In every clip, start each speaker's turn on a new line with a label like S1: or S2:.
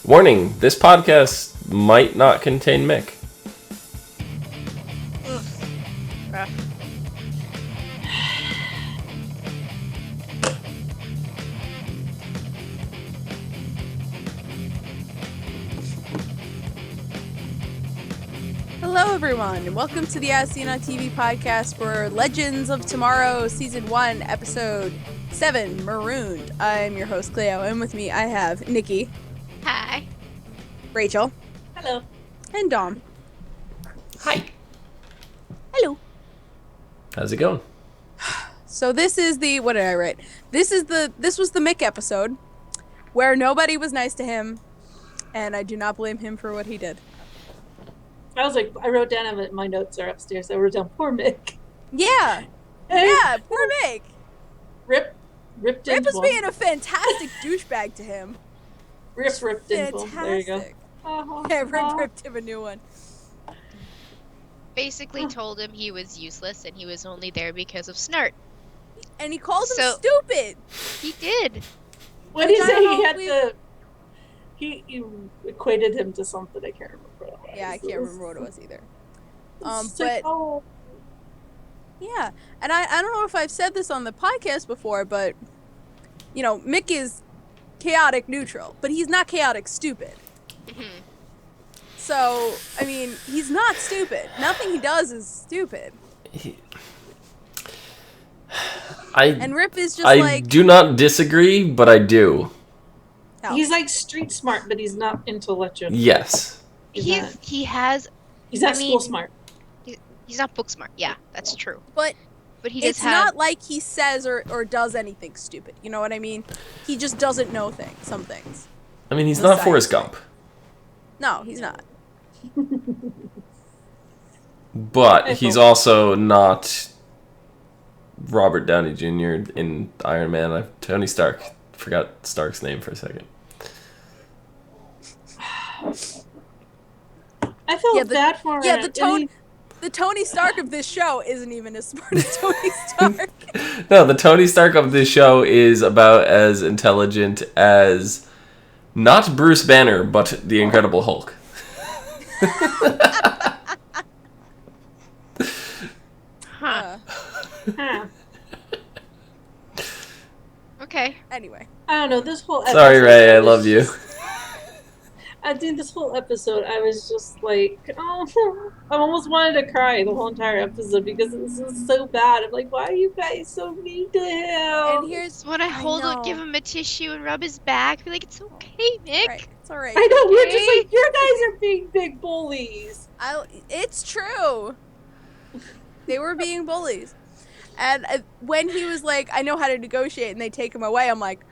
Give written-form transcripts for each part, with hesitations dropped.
S1: Warning, this podcast might not contain Mick.
S2: Rough.
S3: Hello, everyone, and welcome to the ASOTV podcast for Legends of Tomorrow, Season 1, Episode 7, Marooned. I'm your host, Clio, and with me I have Nikki.
S2: Hi.
S3: Rachel.
S4: Hello.
S3: And Dom.
S1: Hi.
S3: Hello.
S1: How's it going?
S3: So this is the, what did I write? This was the Mick episode, where nobody was nice to him, and I do not blame him for what he did.
S4: I wrote down, my notes are upstairs, I wrote down, poor Mick.
S3: Yeah. Yeah, poor Mick.
S4: Rip
S3: was being a fantastic douchebag to him.
S4: Rip Dimple. There you go.
S3: Yeah, ripped him a new one.
S2: Basically told him he was useless and he was only there because of S.T.A.R.
S3: And he called him stupid.
S2: He did.
S4: What did he say? He equated him to something. I can't remember what it was.
S3: Yeah, I can't remember what it was either. Yeah, and I don't know if I've said this on the podcast before, but, you know, Mick is chaotic neutral, but he's not chaotic stupid.
S2: Mm-hmm.
S3: So, I mean, he's not stupid. Nothing he does is stupid. And Rip is just
S1: I do not disagree, but I do.
S3: Oh.
S4: He's like street smart, but he's not intellectual.
S1: Yes.
S2: He's not
S4: school smart.
S2: He's not book smart. Yeah, that's true.
S3: But
S2: he
S3: it's not like he says or does anything stupid. You know what I mean? He just doesn't know some things.
S1: I mean, he's not Forrest Gump.
S3: No, he's not.
S1: But he's also not Robert Downey Jr. in Iron Man. Tony Stark. Forgot Stark's name for a second.
S4: I feel bad for him.
S3: Yeah, the Tony Stark of this show isn't even as smart as Tony Stark.
S1: No, the Tony Stark of this show is about as intelligent as not Bruce Banner, but the Incredible Hulk.
S2: Huh. Okay.
S3: Anyway.
S4: I don't know, this whole episode...
S1: Sorry, Ray, I love you.
S4: I think this whole episode, I was just like, oh, I almost wanted to cry the whole entire episode because this is so bad. I'm like, why are you guys so mean to him?
S2: And here's what give him a tissue and rub his back. Be like, it's okay, Mick.
S3: Right. It's all right.
S4: I know, we're just like, you guys are being big bullies.
S3: It's true. They were being bullies. And when he was like, I know how to negotiate, and they take him away, I'm like,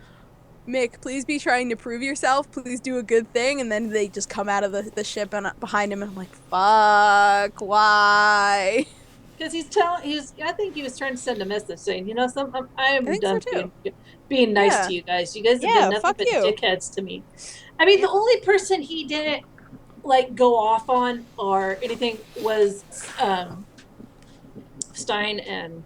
S3: Mick, please be trying to prove yourself. Please do a good thing. And then they just come out of the ship and behind him, and I'm like, fuck, why?
S4: Because I think he was trying to send a message saying, you know, I am done being nice to you guys. You guys have been nothing but dickheads to me. I mean, the only person he didn't, like, go off on or anything was Stein and...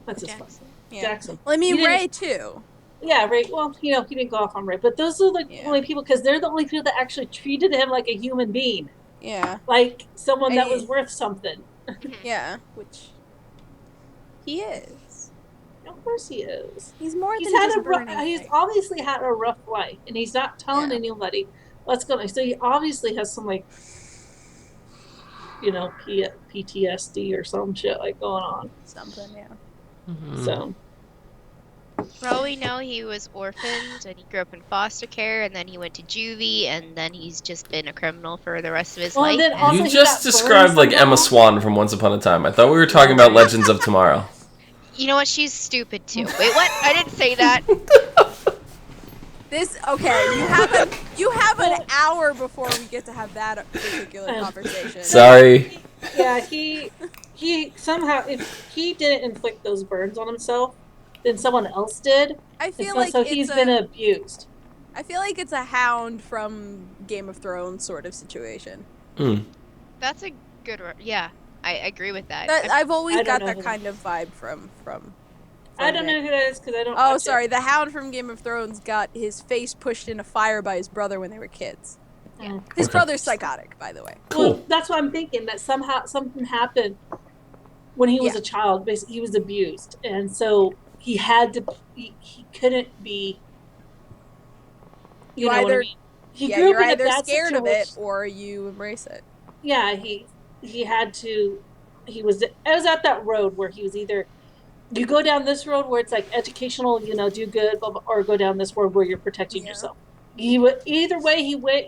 S4: What's his name?
S3: Yeah.
S4: Jackson.
S3: Well, I mean, Ray, too.
S4: Yeah, Ray. Well, you know, he didn't go off on Ray. But those are the only people, because they're the only people that actually treated him like a human being.
S3: Yeah.
S4: Like someone that was worth something.
S3: Yeah, which he is.
S4: Of course he is.
S3: He's more than just burning.
S4: He's obviously had a rough life, and he's not telling anybody what's going on. So he obviously has some, like, you know, PTSD or some shit like going on.
S3: Something, yeah.
S1: Mm-hmm.
S4: So.
S2: For all we know, he was orphaned and he grew up in foster care, and then he went to juvie, and then he's just been a criminal for the rest of his life.
S1: You just described like Emma Swan from Once Upon a Time. I thought we were talking about Legends of Tomorrow.
S2: You know what? She's stupid too. Wait, what? I didn't say that.
S3: You have an hour before we get to have that particular conversation.
S1: Sorry.
S4: Yeah, he somehow, if he didn't inflict those burns on himself, then someone else did.
S3: I feel like
S4: he's been abused.
S3: I feel like it's a Hound from Game of Thrones sort of situation.
S2: That's a good word. Yeah, I agree with that.
S3: I've always got that kind of vibe from
S4: I don't know who that is because I don't.
S3: Oh, sorry. The Hound from Game of Thrones got his face pushed in a fire by his brother when they were kids. Yeah. His brother's psychotic, by the way.
S1: Cool.
S4: Well, that's what I'm thinking. That somehow something happened when he was a child. Basically, he was abused, and so he had to. He couldn't be. You know what I mean? He grew
S3: you're
S4: up in
S3: either
S4: a bad
S3: scared
S4: situation.
S3: of it or you embrace it.
S4: Yeah, he had to. I was at that road where he was either. You go down this road where it's like educational, do good, blah, blah, or go down this road where you're protecting yourself. Either way he went,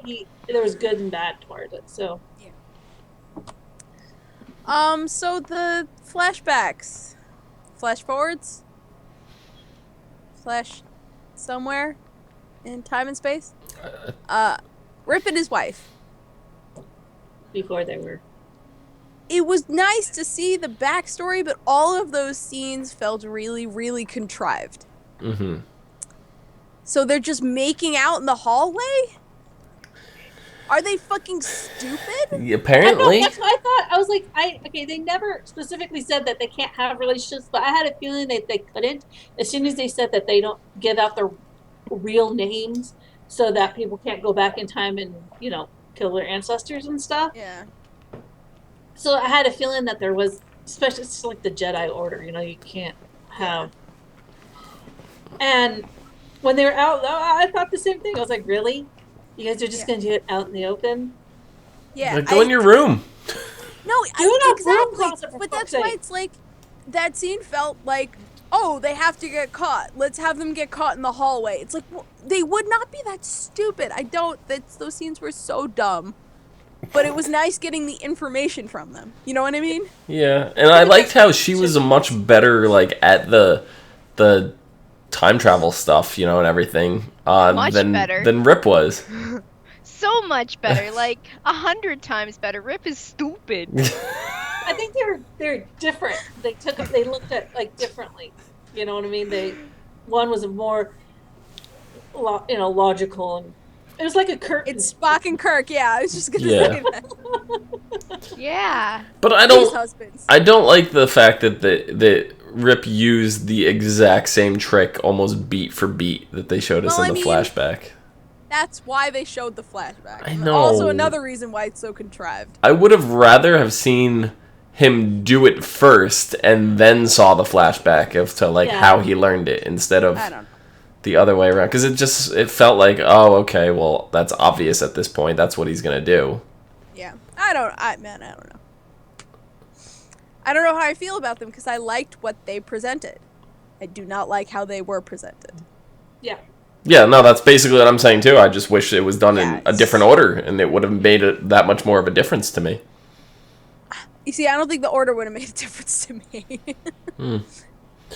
S4: there was good and bad towards it. So
S3: so the flashbacks, flash forwards, flash somewhere in time and space. Rip and his wife.
S4: Before they were.
S3: It was nice to see the backstory, but all of those scenes felt really, really contrived.
S1: Mm-hmm.
S3: So they're just making out in the hallway? Are they fucking stupid?
S1: Yeah, apparently.
S4: That's what I thought. I was like, they never specifically said that they can't have relationships, but I had a feeling that they couldn't. As soon as they said that they don't give out their real names so that people can't go back in time and, kill their ancestors and stuff.
S3: Yeah.
S4: So I had a feeling that there was, especially it's like the Jedi Order, you can't have. And when they were out, I thought the same thing. I was like, really? You guys are just going to do it out in the open?
S3: Yeah.
S1: Go in your room.
S3: No,
S4: exactly.
S3: But that's why it's like, that scene felt like, oh, they have to get caught. Let's have them get caught in the hallway. It's like, well, they would not be that stupid. Those scenes were so dumb. But it was nice getting the information from them. You know what I mean?
S1: Yeah, and I liked how she was a much better, at the time travel stuff, and everything, than Rip was.
S2: So much better, 100 times better. Rip is stupid.
S4: I think they're different. They looked at differently. You know what I mean? One was a more, logical and. It was like a curtain.
S3: It's Spock and Kirk, yeah. I was just gonna say that.
S2: Yeah.
S1: But I don't like the fact that Rip used the exact same trick, almost beat for beat, that they showed us in the flashback.
S3: That's why they showed the flashback.
S1: I know.
S3: Also, another reason why it's so contrived.
S1: I would have rather have seen him do it first and then saw the flashback how he learned it instead of.
S3: I don't know.
S1: The other way around, because it felt like, oh, okay, well, that's obvious at this point. That's what he's gonna do.
S3: Yeah, I don't know. I don't know how I feel about them because I liked what they presented. I do not like how they were presented.
S4: Yeah.
S1: Yeah, no, that's basically what I'm saying too. I just wish it was done in a different order, and it would have made it that much more of a difference to me.
S3: You see, I don't think the order would have made a difference to me.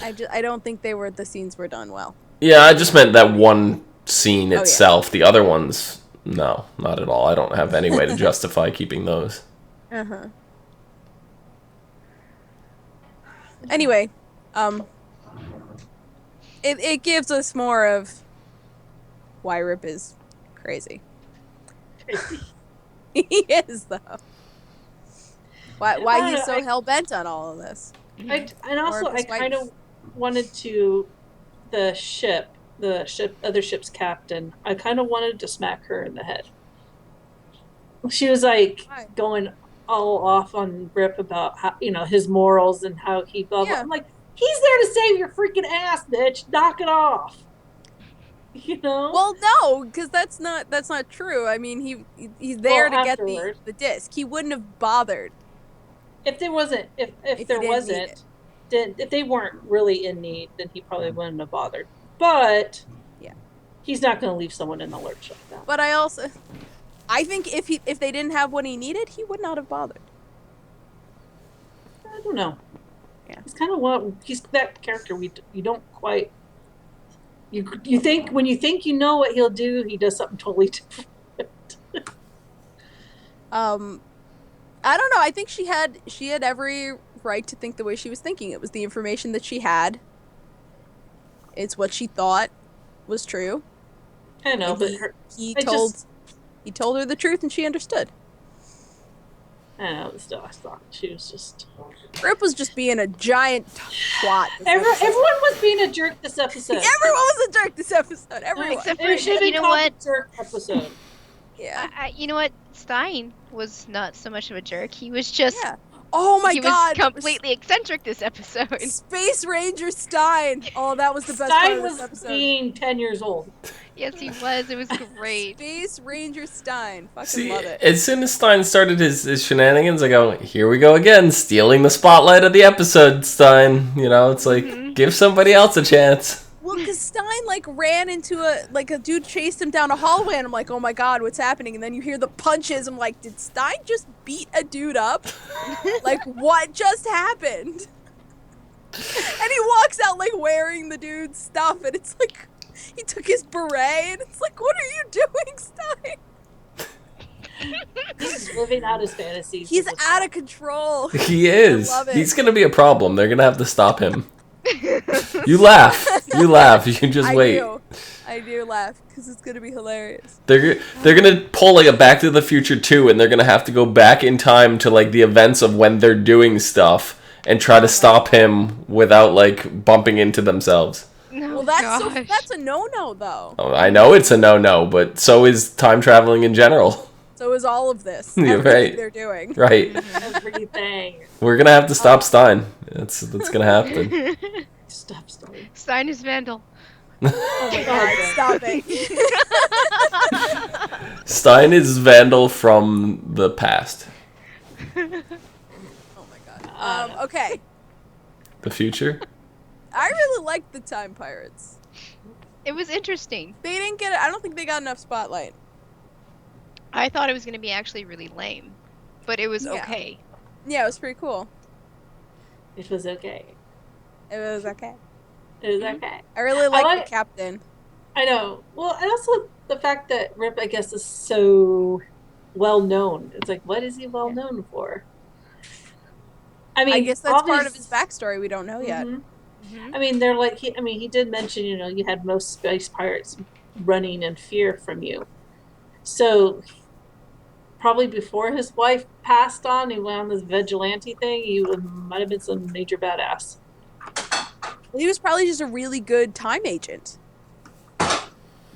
S3: I don't think the scenes were done well.
S1: Yeah, I just meant that one scene itself. The other ones, no, not at all. I don't have any way to justify keeping those.
S3: Uh-huh. Anyway, it gives us more of why Rip is crazy. He is, though. Why he's so hell-bent on all of this.
S4: I kind of wanted to... The other ship's captain, I kind of wanted to smack her in the head. She was going all off on Rip about how, his morals and how he blah, blah. I'm like, he's there to save your freaking ass, bitch. Knock it off.
S3: Well, no, because that's not true. I mean, he's there to get the disc. He wouldn't have bothered.
S4: If there wasn't, if they weren't really in need, then he probably wouldn't have bothered. But he's not going to leave someone in the lurch like that.
S3: But I think if they didn't have what he needed, he would not have bothered.
S4: I don't know. Yeah, he's that character you don't quite. You think when you think you know what he'll do, he does something totally different.
S3: I don't know. I think she had every right to think the way she was thinking. It was the information that she had. It's what she thought was true.
S4: I know, but
S3: he told her the truth, and she understood.
S4: I know, I thought she was just...
S3: Rip was just being a giant twat.
S4: Everyone was being a jerk this episode.
S3: Everyone was a jerk this episode. Everyone.
S2: Except for,
S4: It should have been
S2: you know
S4: called
S2: what?
S4: the jerk episode.
S3: Yeah.
S2: You know what? Stein was not so much of a jerk. He was just...
S3: Yeah. Oh my God!
S2: He was completely eccentric this episode.
S3: Space Ranger Stein! Oh, that was the best part of this episode.
S4: Stein was being 10 years old.
S2: Yes, he was. It was great.
S3: Space Ranger Stein. Fucking love it.
S1: As soon as Stein started his shenanigans, I go, here we go again, stealing the spotlight of the episode, Stein. You know, it's like, give somebody else a chance.
S3: Well, because Stein, like, ran into a dude chased him down a hallway, and I'm like, oh my God, what's happening? And then you hear the punches, I'm like, did Stein just beat a dude up? Like, what just happened? And he walks out, like, wearing the dude's stuff, and it's like, he took his beret, and it's like, what are you doing, Stein?
S4: He's living out his fantasies.
S3: He's out of control.
S1: He is.
S3: I love it.
S1: He's going to be a problem. They're going to have to stop him. You laugh. You laugh. You just wait.
S3: I do laugh because it's gonna be hilarious.
S1: They're gonna pull like a Back to the Future 2, and they're gonna have to go back in time to like the events of when they're doing stuff and try to stop him without like bumping into themselves.
S2: No,
S3: well, that's a no-no though.
S1: Oh, I know it's a no-no, but so is time traveling in general.
S3: So is all of this.
S1: You're right.
S3: They're doing.
S1: Right.
S4: Everything.
S1: We're gonna have to stop Stein. That's gonna happen.
S4: Stop Stein.
S2: Stein is Vandal.
S3: Oh my God! Stop it.
S1: Stein is Vandal from the past.
S3: Oh my God. Okay.
S1: The future.
S3: I really liked the Time Pirates.
S2: It was interesting.
S3: They didn't get it. I don't think they got enough spotlight.
S2: I thought it was going to be actually really lame, but it was okay.
S3: Yeah, it was pretty cool.
S4: It was okay.
S3: It was okay.
S4: It was okay.
S3: I really liked the captain.
S4: I know. Well, and also the fact that Rip, I guess, is so well known. It's like, what is he well known for? I mean,
S3: I guess that's part of his backstory we don't know yet.
S4: I mean, they're like, he did mention, you know, you had most space pirates running in fear from you. So, probably before his wife passed on, he went on this vigilante thing. He might have been some major badass.
S3: Well, he was probably just a really good time agent.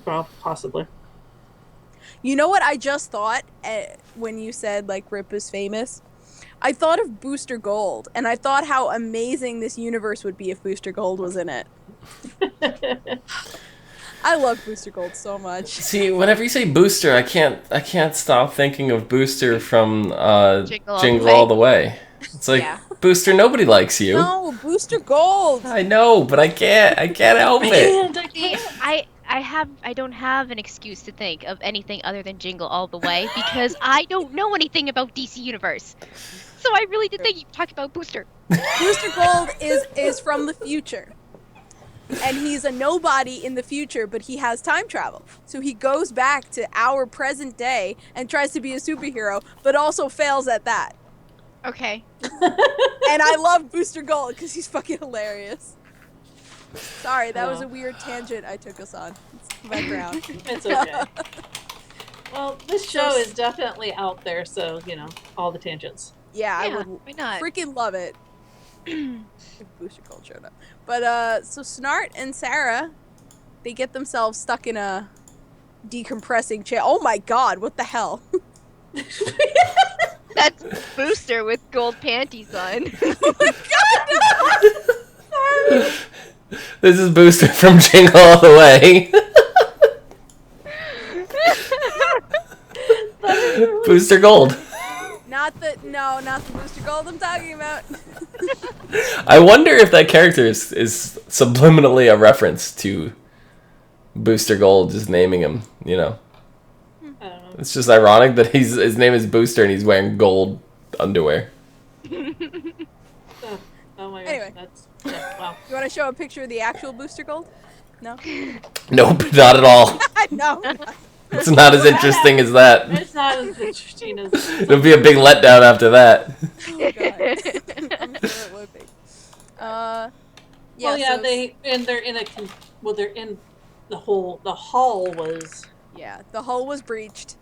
S4: Well, possibly.
S3: You know what I just thought when you said, like, Rip is famous? I thought of Booster Gold, and I thought how amazing this universe would be if Booster Gold was in it. I love Booster Gold so much.
S1: See, whenever you say Booster, I can't stop thinking of Booster from Jingle All the Way. It's like, Booster, nobody likes you.
S3: No, Booster Gold.
S1: I know, but I can't help it.
S2: I don't have an excuse to think of anything other than Jingle All the Way because I don't know anything about DC Universe. So I really did think you talked about Booster.
S3: Booster Gold is from the future. And he's a nobody in the future, but he has time travel. So he goes back to our present day and tries to be a superhero, but also fails at that.
S2: Okay.
S3: And I love Booster Gold because he's fucking hilarious. Sorry, that was a weird tangent I took us on. It's background.
S4: It's okay. Well, this show is definitely out there, so, you know, all the tangents.
S3: Yeah, I would freaking love it if Booster Gold showed up. But, so Snart and Sarah, they get themselves stuck in a decompressing chair. Oh my God, what the hell?
S2: That's Booster with gold panties on.
S3: Oh my God, no!
S1: This is Booster from Jingle All the Way. Booster Gold.
S3: Not the Booster Gold I'm talking about.
S1: I wonder if that character is subliminally a reference to Booster Gold, just naming him, you know.
S4: I don't know.
S1: It's just ironic that his name is Booster and he's wearing gold underwear.
S4: Oh my gosh.
S3: Anyway.
S4: Wow.
S3: You want to show a picture of the actual Booster Gold? No?
S1: Nope, not at all.
S3: No.
S1: It's not as interesting as that.
S4: It's not as interesting as...
S1: It'll be a big letdown after that.
S3: Oh God. I'm sure it would be. Yeah.
S4: Well, yeah,
S3: so
S4: they're in the hall was...
S3: Yeah, the hull was breached.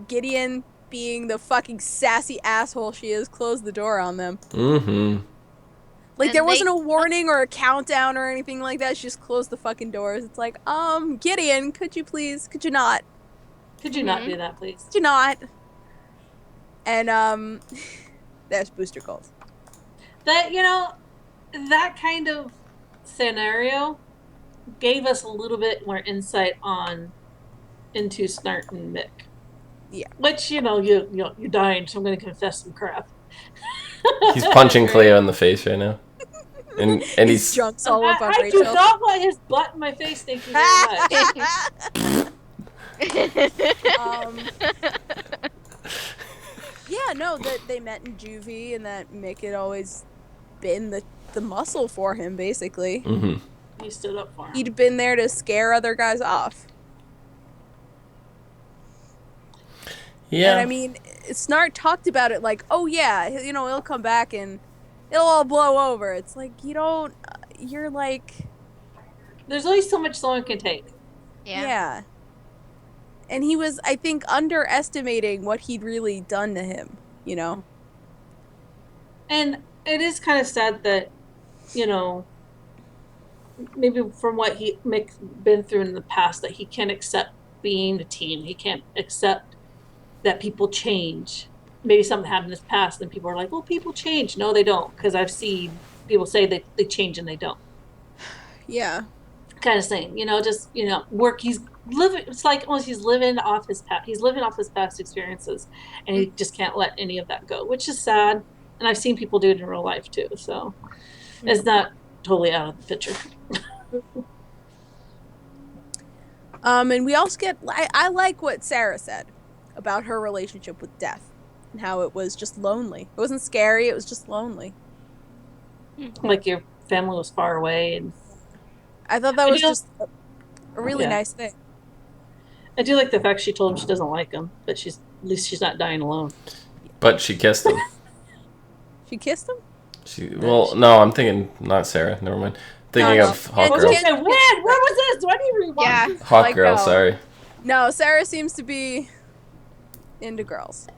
S3: Gideon being the fucking sassy asshole she is, closed the door on them.
S1: Mm-hmm.
S3: Like, there wasn't a warning or a countdown or anything like that. She just closed the fucking doors. It's like, Gideon, could you not?
S4: Could you not do that, please?
S3: Could you not? And, there's Booster Gold.
S4: That, that kind of scenario gave us a little bit more insight into Snart and Mick.
S3: Yeah.
S4: Which, you're dying, so I'm going to confess some crap.
S1: He's punching Cleo in the face right now. And he's
S3: drunk all up on
S4: I
S3: Rachel.
S4: do not want his butt in my face, thank you very much.
S3: Yeah, no, that they met in juvie and that Mick had always been the muscle for him, basically.
S1: Mm-hmm.
S4: He stood up for him.
S3: He'd been there to scare other guys off.
S1: Yeah.
S3: And I mean, Snart talked about it like, oh yeah, he'll come back and it'll all blow over. It's like, you're like...
S4: There's only so much someone can take.
S3: Yeah. And he was, I think, underestimating what he'd really done to him,
S4: And it is kind of sad that, maybe from what Mick's been through in the past, that he can't accept being a teen. He can't accept that people change. Maybe something happened in his past and people are like, well, people change. No, they don't. Because I've seen people say that they change and they don't.
S3: Yeah.
S4: Kind of thing. Work. He's living. It's like almost he's living off his past. He's living off his past experiences. And he just can't let any of that go, which is sad. And I've seen people do it in real life too. So it's not totally out of the picture.
S3: And we also get, I like what Sarah said about her relationship with death and how it was just lonely. It wasn't scary, it was just lonely.
S4: Like your family was far away. And
S3: I thought that was just a really nice thing.
S4: I do like the fact she told him she doesn't like him, but at least she's not dying alone.
S1: But she kissed him.
S3: She kissed him?
S1: No, I'm thinking not Sarah. Never mind. Thinking of Hawk Girl.
S4: When? Where was this? Why do you rewind?
S2: Yeah.
S1: Hawk Girl, sorry.
S3: No, Sarah seems to be into girls.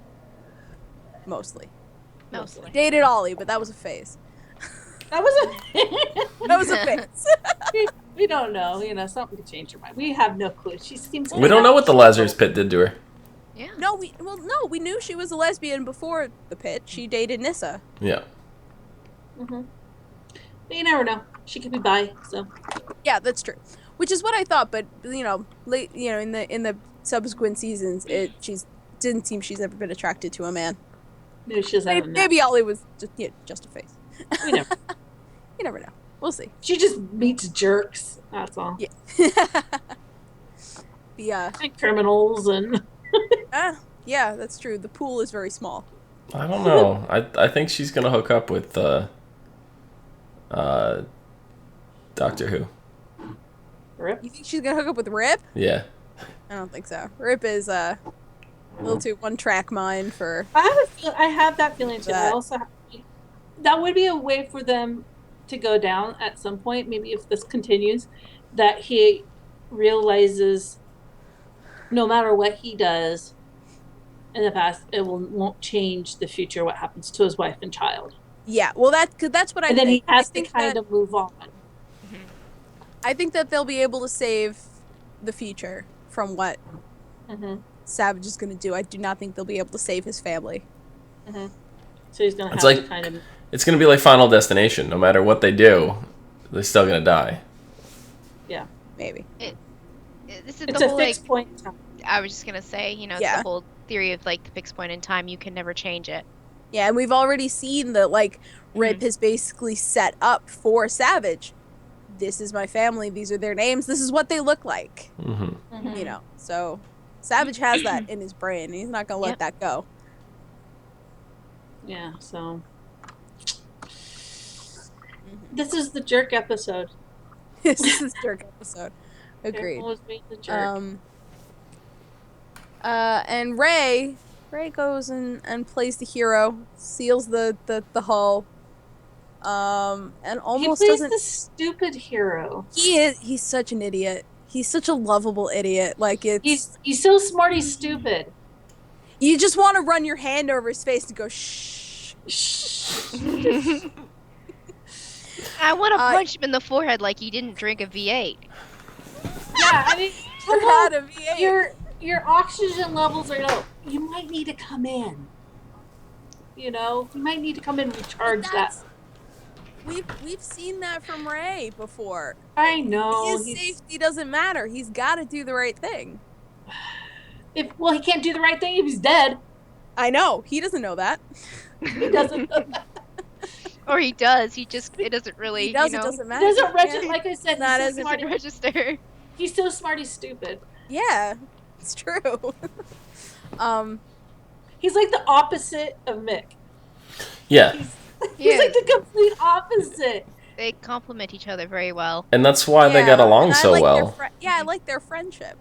S3: Mostly. Dated Ollie, but that was a phase.
S4: That was a
S3: phase.
S4: we don't know. Something could change her mind. We have no clue. She seems.
S1: We don't know what the Lazarus Pit did to her.
S2: Yeah.
S3: No, we knew she was a lesbian before the pit. She dated Nissa.
S1: Yeah.
S3: Mm-hmm.
S4: But you never know. She could be bi. So.
S3: Yeah, that's true. Which is what I thought, but late, in the subsequent seasons, didn't seem she's ever been attracted to a man.
S4: Maybe she doesn't.
S3: Maybe Ollie was just a face.
S4: We never.
S3: You never know. We'll see.
S4: She just meets jerks. That's all.
S3: Yeah.
S4: And criminals and.
S3: Yeah, that's true. The pool is very small.
S1: I don't know. I think she's gonna hook up with Doctor Who.
S4: Rip?
S3: You think she's gonna hook up with Rip?
S1: Yeah.
S3: I don't think so. Rip is a little too one-track mind for.
S4: I have that feeling too. I also that would be a way for them to go down at some point. Maybe if this continues, that he realizes no matter what he does in the past, it won't change the future. What happens to his wife and child?
S3: Yeah, well, that's what I think.
S4: And then he has to kind of move on.
S3: I think that they'll be able to save the future from what Savage is going to do. I do not think they'll be able to save his family.
S4: Mm-hmm. So he's going to have to kind of...
S1: It's going to be like Final Destination. No matter what they do, they're still going to die.
S4: Yeah.
S3: Maybe.
S2: It's
S4: a fixed point in time.
S2: I was just going to say, it's the whole theory of, the fixed point in time. You can never change it.
S3: Yeah, and we've already seen that, Rip has basically set up for Savage. This is my family. These are their names. This is what they look like.
S1: Mm-hmm.
S3: So Savage has that in his brain. He's not going to let that go.
S4: Yeah, so... This is the jerk episode.
S3: This is the jerk episode. Agreed.
S4: The jerk.
S3: And Ray goes and plays the hero, seals the hull, and almost
S4: he plays
S3: doesn't.
S4: The stupid hero.
S3: He's such an idiot. He's such a lovable idiot. He's
S4: so smart. He's stupid.
S3: You just want to run your hand over his face and go, shh.
S2: I want to punch him in the forehead like he didn't drink a V8.
S4: Yeah, I mean,
S3: Had a V8.
S4: Your oxygen levels are low. You might need to come in. You might need to come in and recharge that.
S3: We've seen that from Ray before.
S4: I know.
S3: His safety doesn't matter. He's got to do the right thing.
S4: He can't do the right thing if he's dead.
S3: I know. He doesn't know that.
S4: He doesn't know that.
S2: Or he does. It doesn't really,
S3: It doesn't matter.
S4: It doesn't register. Like I said,
S2: he's so smart. Register.
S4: He's so smart, he's stupid.
S3: Yeah, it's true.
S4: He's like the opposite of Mick.
S1: Yeah.
S4: He's like the complete opposite.
S2: They complement each other very well.
S1: And that's why they got along so well.
S3: I like their friendship.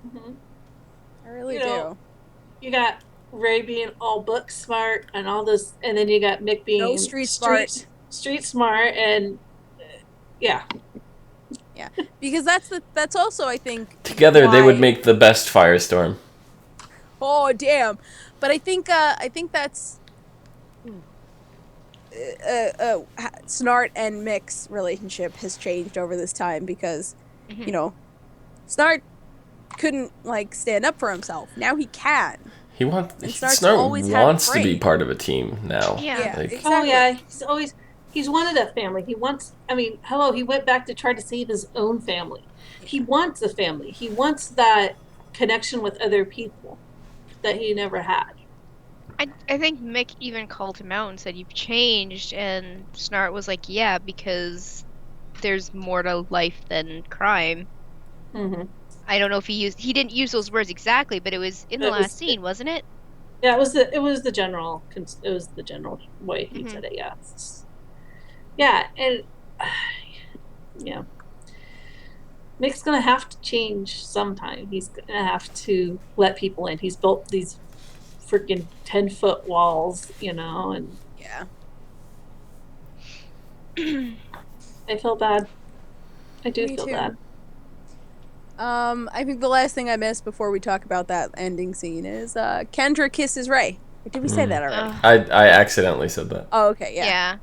S4: Mm-hmm.
S3: I really do.
S4: You got Ray being all book smart and all this, and then you got Mick being
S3: no street smart,
S4: and yeah,
S3: because that's also, I think,
S1: together they would make the best Firestorm.
S3: Oh damn! But I think that's Snart and Mick's relationship has changed over this time because Snart couldn't stand up for himself. Now he can.
S1: Snart wants to be part of a team now.
S2: Yeah.
S3: Exactly.
S4: Oh yeah, he's wanted a family. He wants. I mean, hello. He went back to try to save his own family. He wants a family. He wants that connection with other people that he never had.
S2: I think Mick even called him out and said, "You've changed," and Snart was like, "Yeah, because there's more to life than crime."
S4: Mm-hmm.
S2: I don't know if he didn't use those words exactly, but it was in the last scene, wasn't it?
S4: Yeah, it was the general way he said it. Yeah, yeah, and yeah, Mick's gonna have to change sometime. He's gonna have to let people in. He's built these freaking 10-foot walls, and
S3: yeah.
S4: I feel bad. I do feel bad.
S3: I think the last thing I missed before we talk about that ending scene is Kendra kisses Ray. Or did we say that already?
S1: I accidentally said that.
S3: Oh, okay, yeah.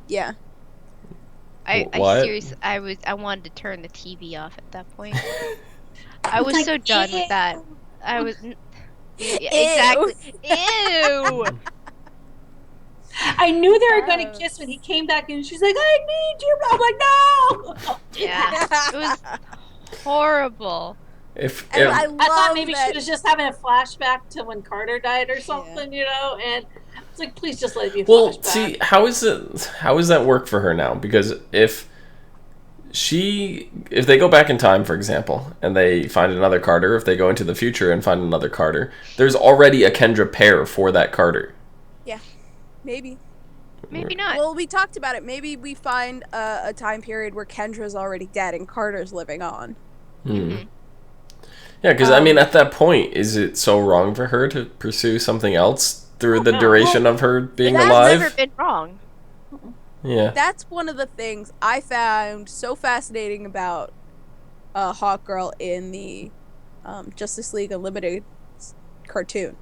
S3: Yeah.
S2: I seriously, I wanted to turn the TV off at that point. I was so done with that. I was exactly. Ew.
S4: I knew they were going to kiss when he came back and she's like, "I need you." I'm like, "No."
S2: Yeah. It was horrible.
S3: I
S4: thought maybe she was just having a flashback to when Carter died or something, and it's like, please just let it be a flashback.
S1: Well, see, how does that work for her now? Because if they go back in time, for example, and they find another Carter, if they go into the future and find another Carter, there's already a Kendra pair for that Carter.
S3: Yeah, maybe.
S2: Maybe not.
S3: Well, we talked about it. Maybe we find a time period where Kendra's already dead and Carter's living on.
S2: Mm-hmm.
S1: Yeah, because I mean, at that point, is it so wrong for her to pursue something else through the duration of her being alive?
S2: That's never been wrong.
S1: Yeah.
S3: That's one of the things I found so fascinating about Hawkgirl in the Justice League Unlimited cartoon.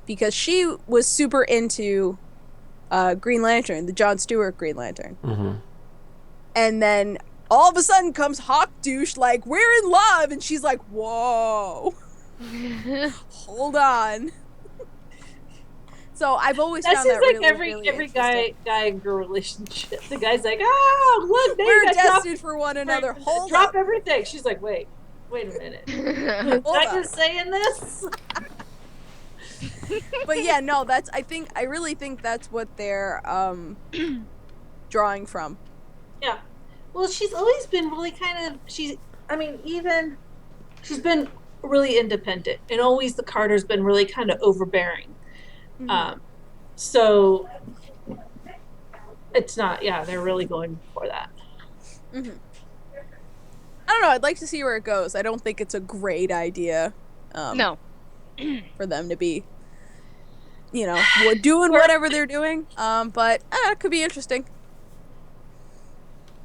S3: Because she was super into Green Lantern, the Jon Stewart Green Lantern.
S1: Mm-hmm.
S3: And then all of a sudden comes Hawk Douche like, "We're in love," and she's like, "Whoa, hold on." So I've always found that
S4: seems like
S3: really
S4: every guy and girl relationship. The guy's like, "Oh, look,
S3: we're destined for one another."
S4: Drop everything. She's like, wait a minute. Did I just saying this?
S3: But yeah, no, I really think that's what they're drawing from.
S4: Yeah. Well, she's always been really she's been really independent, and always the Carter's been really kind of overbearing. Mm-hmm. So it's not, they're really going for that.
S3: Mm-hmm. I don't know, I'd like to see where it goes. I don't think it's a great idea.
S2: No.
S3: For them to be, doing whatever they're doing. But it could be interesting.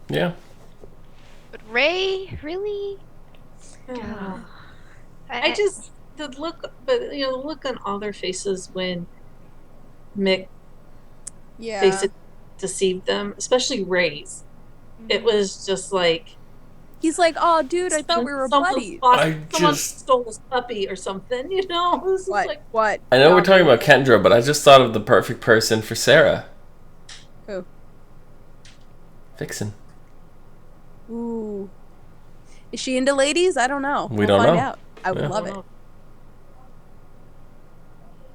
S1: Yeah.
S2: But Ray, really?
S4: I the look, but the look on all their faces when Mick basically deceived them, especially Ray's. It was just like
S3: he's like, "Oh, dude, I thought we were buddies."
S4: Someone stole his puppy or something, It was
S3: what?
S4: Like,
S3: what?
S1: I know we're talking about Kendra, but I just thought of the perfect person for Sarah.
S3: Who?
S1: Vixen.
S3: Ooh. Is she into ladies? I don't know.
S1: We'll find
S3: out. I would love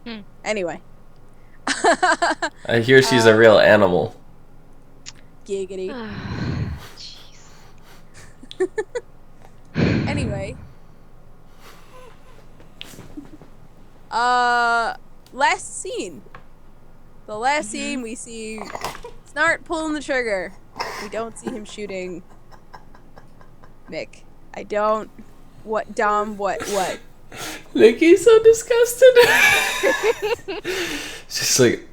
S3: it. Anyway.
S1: I hear she's a real animal.
S3: Giggity. Anyway. Last scene. The last scene we see S.T.A.R pulling the trigger. We don't see him shooting Mick. I don't. What, Dom? What?
S1: Nikki's so disgusted. She's like,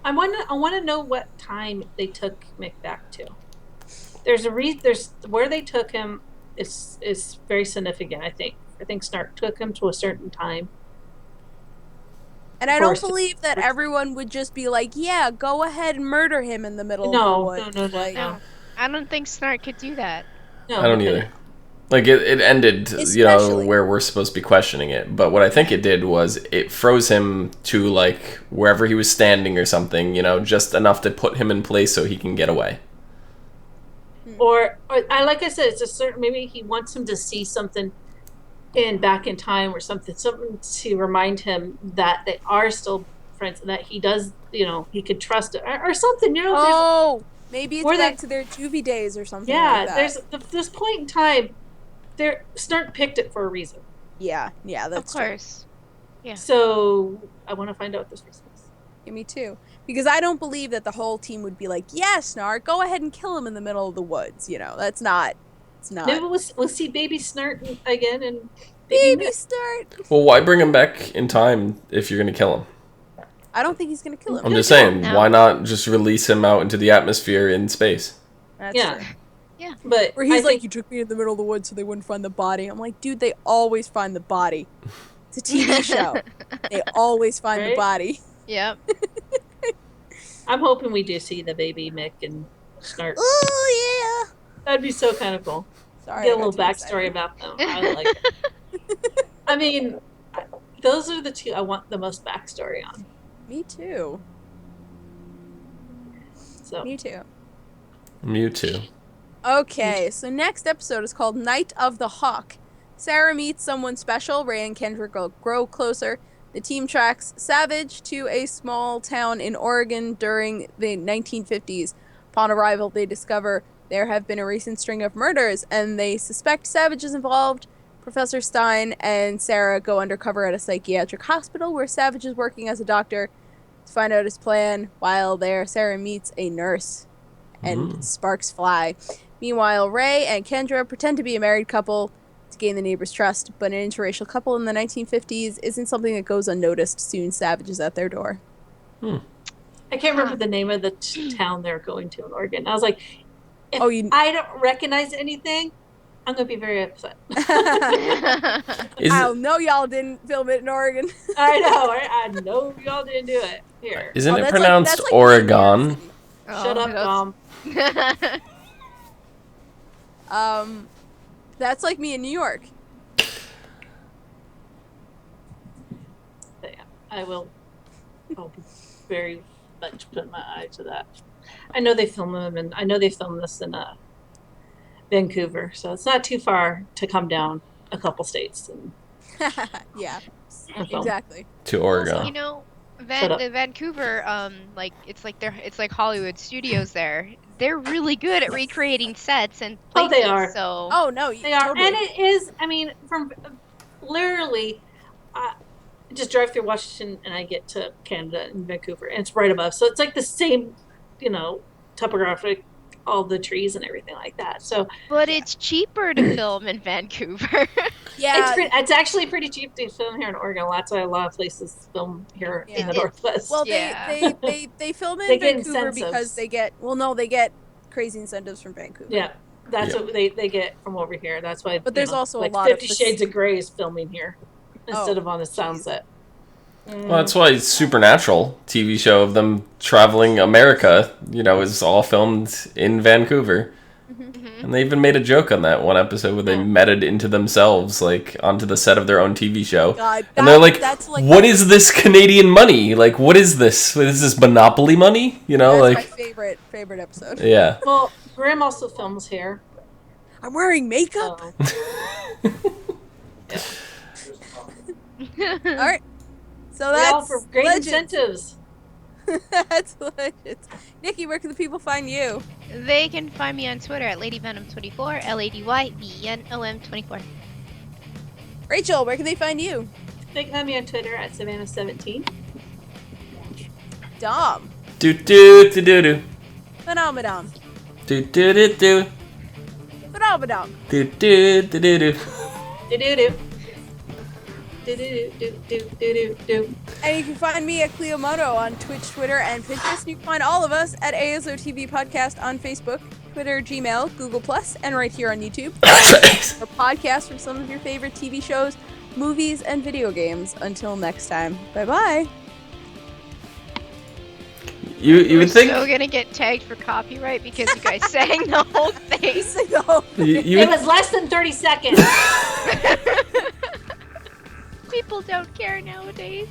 S4: I want to know what time they took Mick back to. There's a reason. There's where they took him is very significant. I think S.T.A.R took him to a certain time.
S3: And I don't believe that everyone would just be like, "Yeah, go ahead and murder him in the middle of the woods."
S4: No.
S2: I don't think S.T.A.R could do that.
S4: No,
S1: I don't either. Like, it ended, where we're supposed to be questioning it. But what I think it did was it froze him to, like, wherever he was standing or something, just enough to put him in place so he can get away.
S4: Or like I said, it's a certain, maybe he wants him to see something back in time or something to remind him that they are still friends and that he does, he could trust it or something,
S3: Oh, maybe it's back to their juvie days or something like that.
S4: There's this point in time, S.T.A.R picked it for a reason.
S3: Yeah, that's
S2: of course.
S3: True.
S4: Yeah. So I want to find out what this reason is.
S3: Yeah, me too. Because I don't believe that the whole team would be like, "Yeah, S.T.A.R, go ahead and kill him in the middle of the woods." That's not. It's not.
S4: Maybe we'll see baby S.T.A.R again and
S3: baby S.T.A.R.
S1: Well, why bring him back in time if you're going to kill him?
S3: I don't think he's going to kill him.
S1: I'm just saying, why not just release him out into the atmosphere in space?
S3: That's true.
S2: Yeah.
S4: But
S3: where he's like, "You took me in the middle of the woods so they wouldn't find the body." I'm like, dude, they always find the body. It's a TV show. They always find the body.
S2: Yep.
S4: I'm hoping we do see the baby Mick and S.T.A.R.
S3: Oh, yeah.
S4: That'd be so kind of cool.
S3: Sorry,
S4: get a little backstory about them. I like it. I mean, those are the two I want the most backstory on.
S3: Me too.
S4: So.
S3: Me too.
S1: Mewtwo.
S3: Okay, so next episode is called Night of the Hawk. Sarah meets someone special. Ray and Kendra grow closer. The team tracks Savage to a small town in Oregon during the 1950s. Upon arrival, they discover there have been a recent string of murders, and they suspect Savage is involved. Professor Stein and Sarah go undercover at a psychiatric hospital where Savage is working as a doctor to find out his plan. While there, Sarah meets a nurse, and sparks fly. Meanwhile, Ray and Kendra pretend to be a married couple to gain the neighbors' trust, but an interracial couple in the 1950s isn't something that goes unnoticed. Soon, Savage is at their door.
S4: I can't remember the name of the town they're going to in Oregon. I was like, if I don't recognize anything, I'm going to be very upset.
S3: I know y'all didn't film it in Oregon.
S4: I know. I know y'all didn't do it here.
S1: Isn't it pronounced like Oregon?
S4: Shut up, Dom.
S3: That's like me in New York.
S4: Yeah, I'll be very much put my eye to that. I know they film them, and I know they filmed this in Vancouver, so it's not too far to come down a couple states. And
S3: yeah, exactly.
S1: To Oregon.
S2: Also, you know, the Vancouver, it's like Hollywood studios there. They're really good at recreating sets and places.
S4: Oh, they are.
S2: So.
S3: Oh no,
S4: they are, and it is. I mean, from literally, just drive through Washington, and I get to Canada and Vancouver, and it's right above. So it's like the same, topographic, all the trees and everything like that. So,
S2: but it's cheaper to film in Vancouver.
S3: Yeah,
S4: it's actually pretty cheap to film here in Oregon. That's why a lot of places film here in the Northwest.
S3: Well, they film in Vancouver because they get crazy incentives from Vancouver.
S4: Yeah. That's what they get from over here. That's why.
S3: But there's also
S4: like
S3: a lot
S4: 50
S3: of
S4: Shades of Grey is filming here instead of on the sound set.
S1: Well, that's why Supernatural TV show of them traveling America, is all filmed in Vancouver. And they even made a joke on that one episode where they meted into themselves, like, onto the set of their own TV show.
S3: God,
S1: and they're like, what is this Canadian money? Like, what is this? What is this Monopoly money?
S3: That's my favorite episode.
S1: Yeah.
S4: Well, Graham also films here.
S3: I'm wearing makeup? Alright. So that's
S4: for great incentives.
S3: That's Legends. Nikki, where can the people find you?
S2: They can find me on Twitter at LadyVenom24, LadyVenom24.
S3: Rachel, where can they find you?
S4: They can find me on Twitter at Savannah17.
S3: Dom.
S1: Do.
S3: Phenomenon.
S1: Do.
S3: Phenomenon.
S1: Do.
S4: Do.
S3: And you can find me at Cleomoto on Twitch, Twitter, and Pinterest. And you can find all of us at ASOTV Podcast on Facebook, Twitter, Gmail, Google+, and right here on YouTube. For podcasts from some of your favorite TV shows, movies, and video games. Until next time, bye-bye.
S1: You would think...
S2: We're still gonna get tagged for copyright because you guys sang the whole thing.
S4: It was less than 30 seconds.
S2: People don't care nowadays.